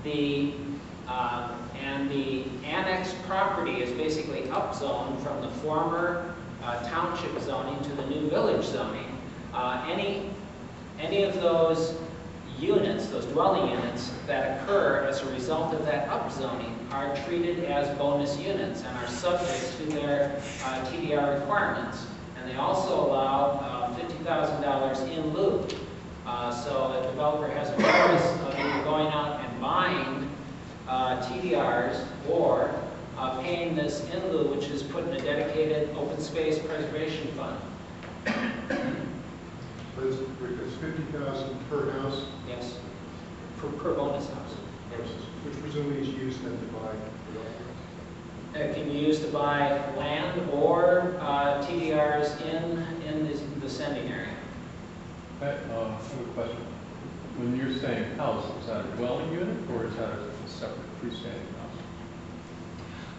And the annexed property is basically upzoned from the former township zoning to the new village zoning. Any of those units, those dwelling units that occur as a result of that upzoning are treated as bonus units and are subject to their TDR requirements. And they also allow $50,000 in lieu. So a developer has a choice of either going out and buying TDRs or paying this in lieu, which is put in a dedicated open space preservation fund. It's $50,000 per house? Yes, per bonus house. Which presumably is used then to buy developments? It can be used to buy land or TDRs in the sending area. I have a question. When you're saying house, is that a dwelling unit or is that a separate freestanding house?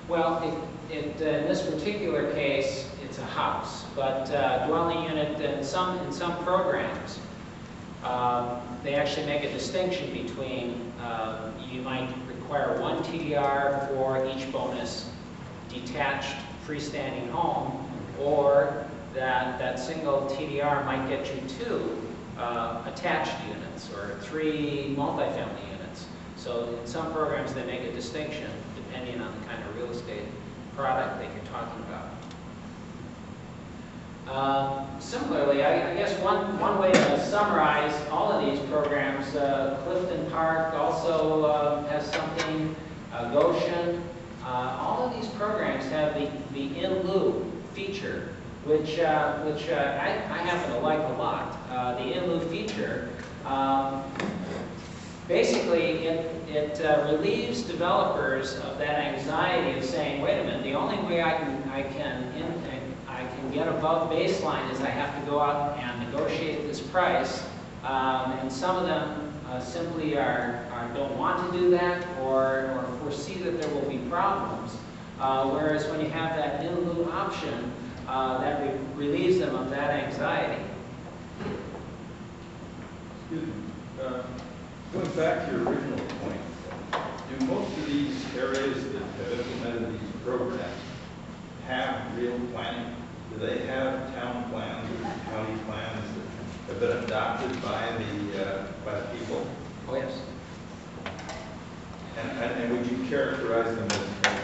Well, in this particular case, it's a house, but dwelling unit in some programs, they actually make a distinction between you might require one TDR for each bonus detached freestanding home, or that single TDR might get you 2 attached units or 3 multifamily units. So in some programs they make a distinction depending on the kind of real estate product that you're talking about. Similarly, I guess one way to summarize all of these programs, Clifton Park also has something, Goshen, all of these programs have the in lieu feature, which I happen to like a lot. The in lieu feature, basically it relieves developers of that anxiety of saying, wait a minute, the only way I can get above baseline is I have to go out and negotiate this price, and some of them simply don't want to do that or foresee that there will be problems. Whereas when you have that in lieu option, that relieves them of that anxiety. Excuse me. Going back to your original point, do most of these areas that have implemented these programs have real planning? Do they have town plans or county plans that have been adopted by the people? Oh, yes. And would you characterize them as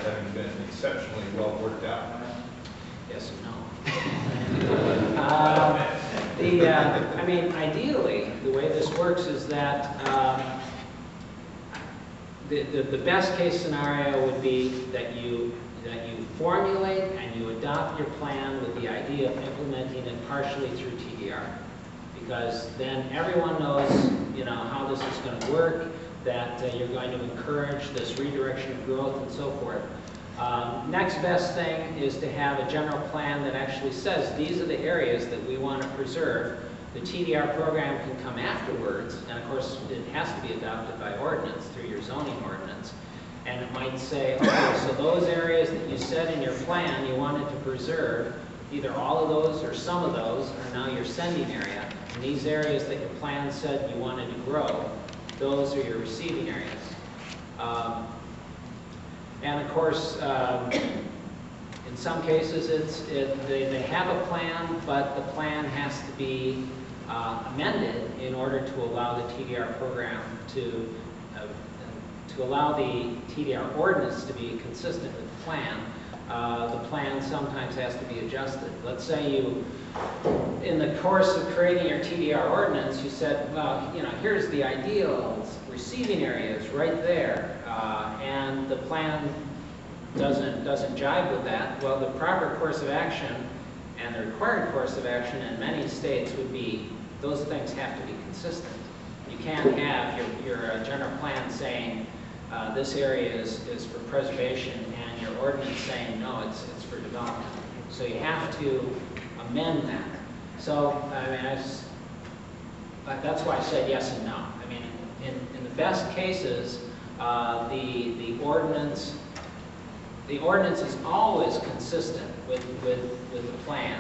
having been exceptionally well worked out plans? Yes and no. I mean, ideally, the way this works is that the best case scenario would be that you formulate and you adopt your plan with the idea of implementing it partially through TDR, because then everyone knows, how this is going to work, that you're going to encourage this redirection of growth and so forth. Next best thing is to have a general plan that actually says these are the areas that we want to preserve. The TDR program can come afterwards, and of course it has to be adopted by ordinance through your zoning ordinance. And it might say, okay, so those areas that you said in your plan you wanted to preserve, either all of those or some of those are now your sending area. And these areas that your plan said you wanted to grow, those are your receiving areas. And of course, in some cases they have a plan, but the plan has to be amended in order to allow the TDR program to allow the TDR ordinance to be consistent with the plan. The plan sometimes has to be adjusted. Let's say you, in the course of creating your TDR ordinance, you said, well, here's the ideal receiving areas right there, and the plan doesn't jive with that. Well, the proper course of action and the required course of action in many states would be those things have to be consistent. You can't have your general plan saying this area is for preservation and your ordinance saying no, it's for development. So you have to amend that. So I mean, that's why I said yes and no. I mean, in the best cases, the ordinance is always consistent with the plan,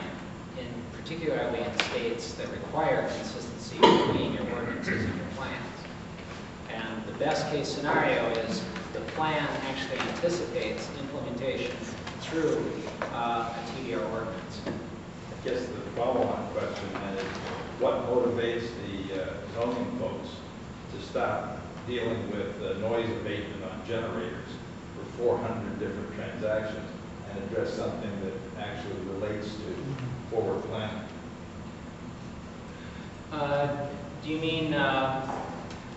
particularly in states that require consistency between your ordinances and your plans. And the best case scenario is the plan actually anticipates implementation through a TDR ordinance. I guess the follow-on question then is, what motivates the zoning folks to stop dealing with noise abatement on generators for 400 different transactions and address something that actually relates to forward planning? Do you mean,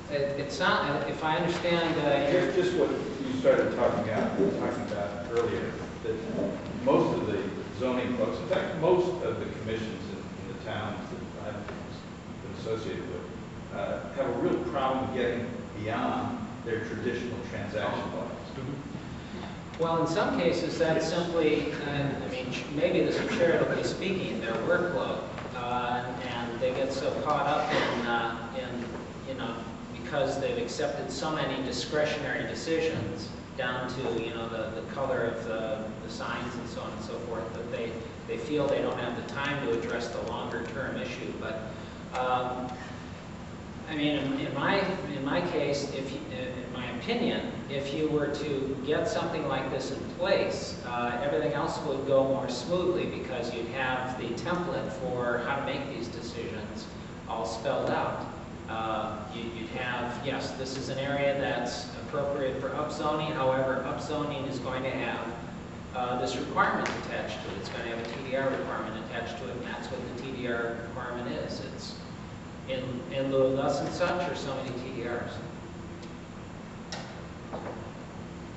it's not, if I understand your... Just what you started talking about earlier, that most of the zoning folks, in fact, most of the commissions in the towns that I've been associated with, have a real problem getting beyond their traditional transaction volumes. Well, in some cases, that's simply, I mean, maybe this is charitably speaking, their workload, and they get so caught up in, you know, because they've accepted so many discretionary decisions down to, you know, the color of the signs and so on and so forth, that they feel they don't have the time to address the longer-term issue. But I mean, in my case, in my opinion, if you were to get something like this in place, everything else would go more smoothly because you'd have the template for how to make these decisions all spelled out. You'd have, yes, this is an area that's appropriate for upzoning. However, upzoning is going to have this requirement attached to it. It's going to have a TDR requirement attached to it, and that's what the TDR requirement is. It's in lieu of thus and such, or so many TDRs.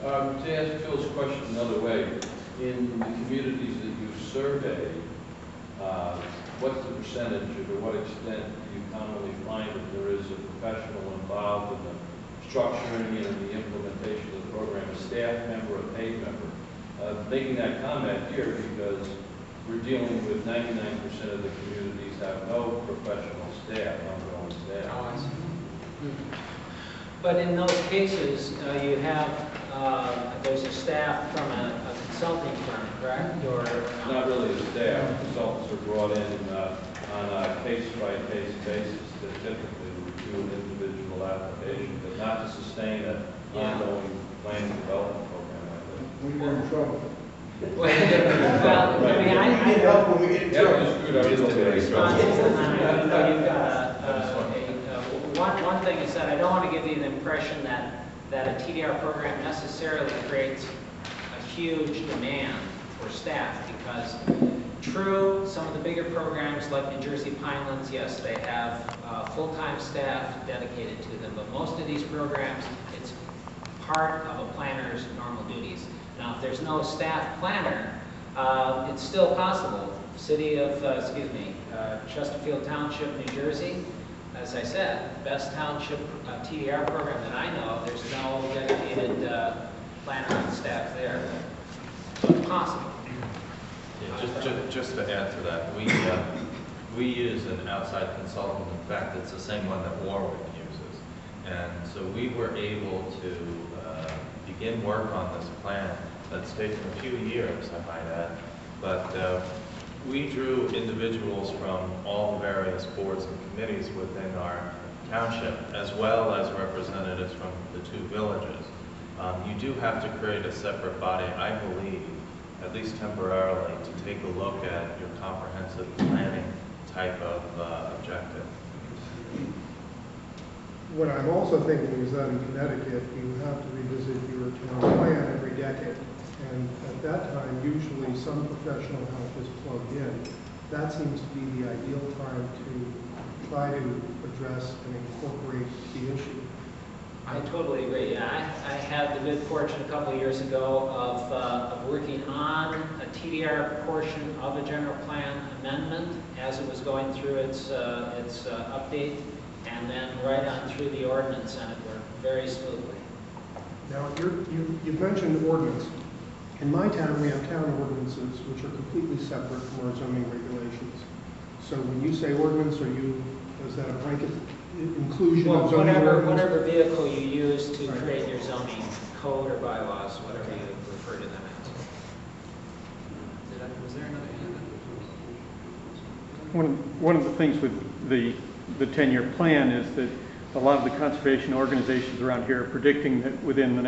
To ask Phil's question another way, in the communities that you survey, what's the percentage, or to what extent do you commonly find that there is a professional involved in the structuring and the implementation of the program, a staff member, a paid member? Making that comment here because we're dealing with 99% of the communities have no professional staff, ongoing staff. Oh, I see. But in those cases, you have, there's a staff from a consulting firm, correct? Or Not really the staff. Consultants are brought in on a case-by-case basis to typically review an individual application, but not to sustain an ongoing planning development program like that. When you're in trouble. Well, I mean, I We need help when we get in trouble. you've got one thing is that I don't want to give you the impression that a TDR program necessarily creates a huge demand for staff, because true, some of the bigger programs like New Jersey Pinelands, yes, they have full-time staff dedicated to them, but most of these programs, it's part of a planner's normal duties. Now, if there's no staff planner, it's still possible. City of, Chesterfield Township, New Jersey, as I said, best township TDR program that I know, there's no dedicated planner on staff there. So it's possible. Yeah, just to add to that, we use an outside consultant. In fact, it's the same one that Warwick uses. And so we were able to begin work on this plan that's taken a few years, I might add. But we drew individuals from all the various boards and committees within our township, as well as representatives from the two villages. You do have to create a separate body, I believe, at least temporarily, to take a look at your comprehensive planning type of objective. What I'm also thinking is that in Connecticut, you have to revisit your town plan every decade. And at that time, usually some professional help is plugged in. That seems to be the ideal time to try to address and incorporate the issue. I totally agree. Yeah, I had the good fortune a couple of years ago of working on a TDR portion of a general plan amendment as it was going through its update, and then right on through the ordinance, and it worked very smoothly. Now, you've mentioned ordinance. In my town, we have town ordinances, which are completely separate from our zoning regulations. So when you say ordinance, is that a blanket inclusion of zoning ordinance? Whatever vehicle you use to create your zoning code or bylaws, whatever you refer to them as. Was there another hand? One of the things with the 10-year plan is that a lot of the conservation organizations around here are predicting that within the